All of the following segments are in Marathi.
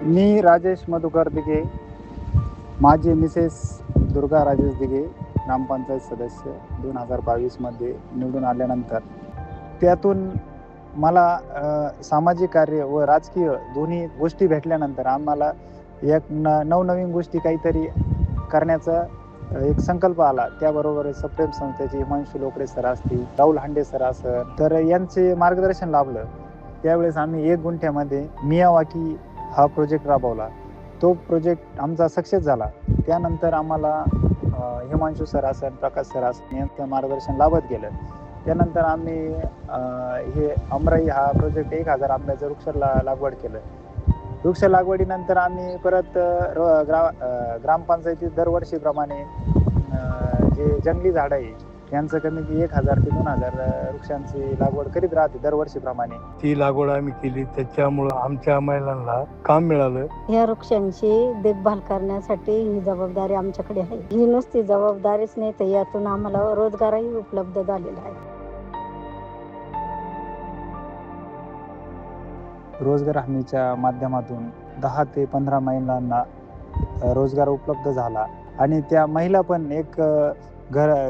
मी राजेश मधुकर दिघे, माझी मिसेस दुर्गा राजेश दिघे, ग्रामपंचायत सदस्य 2022मध्ये निवडून आल्यानंतर त्यातून मला सामाजिक कार्य व राजकीय दोन्ही गोष्टी भेटल्यानंतर आम्हाला एक नवनवीन गोष्टी काहीतरी करण्याचा एक संकल्प आला. त्याबरोबर सप्रेम संस्थेचे हिमांशू लोकडे सर असतील, राहुल हांडे सर असेल, तर यांचे मार्गदर्शन लाभलं. त्यावेळेस आम्ही 1 गुंठ्यामध्ये मियावाकी हा प्रोजेक्ट राबवला. तो प्रोजेक्ट आमचा सक्सेस झाला. त्यानंतर आम्हाला हिमांशू सर असेल, प्रकाश सर असेल यांचं मार्गदर्शन लाभत गेलं. त्यानंतर आम्ही हे अमराई हा प्रोजेक्ट 1000 आंब्याचं वृक्ष लागवड केलं. वृक्ष लागवडीनंतर आम्ही परत ग्रामपंचायतीत दरवर्षीप्रमाणे जे जंगली झाडं आहे यांचं कमी 1000 ते 2000 वृक्षांची लागवड करीत राहते दरवर्षीप्रमाणे. ती लागवड आम्ही केली, त्याच्यामुळं आमच्या महिलांना काम मिळालं. या वृक्षांची देखभाल करण्यासाठी ही जबाबदारी आमच्याकडे आहे. ही नुसती जबाबदारीच नाही तर यातून आम्हाला रोजगारही उपलब्ध झालेला आहे. रोजगार हमीच्या माध्यमातून 10 ते 15 महिलांना रोजगार उपलब्ध झाला आणि त्या महिला पण एक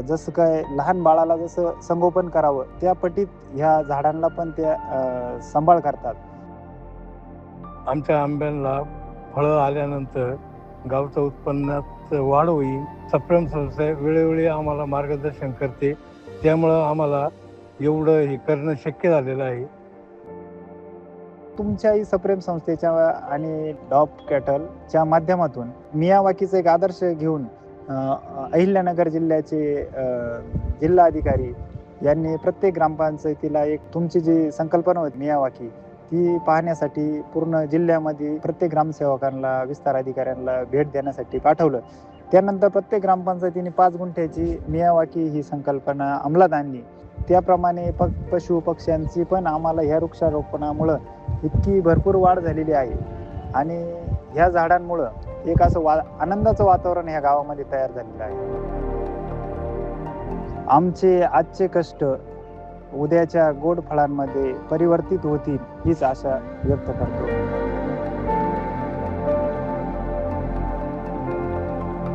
जसं काय लहान बाळाला जसं संगोपन करावं त्या पटीत ह्या झाडांना पण त्या सांभाळ करतात. आमच्या आंब्यांना फळं आल्यानंतर गावचं उत्पन्नात वाढ होईल. सप्रेम संस्था वेळोवेळी आम्हाला मार्गदर्शन करते, त्यामुळं आम्हाला एवढं हे करणं शक्य झालेलं आहे. तुमच्याही सप्रेम संस्थेच्या आणि डॉप कॅटलच्या माध्यमातून मियावाकीचा एक आदर्श घेऊन अहिल्यानगर जिल्ह्याचे जिल्हाधिकारी यांनी प्रत्येक ग्रामपंचायतीला एक तुमची जी संकल्पना होती मियावाकी ती पाहण्यासाठी पूर्ण जिल्ह्यामध्ये प्रत्येक ग्रामसेवकांना विस्तार अधिकाऱ्यांना भेट देण्यासाठी पाठवलं. त्यानंतर प्रत्येक ग्रामपंचायतीने 5 गुंठ्याची मियावाकी ही संकल्पना अंमलात आणली. त्याप्रमाणे पशु पक्ष्यांची पण आम्हाला ह्या वृक्षारोपणामुळं इतकी भरपूर वाढ झालेली आहे आणि ह्या झाडांमुळं एक असं आनंदाचं वातावरण ह्या गावामध्ये तयार झालेलं आहे. आमचे आजचे कष्ट उद्याच्या गोड फळांमध्ये परिवर्तित होतील हीच आशा व्यक्त करतो.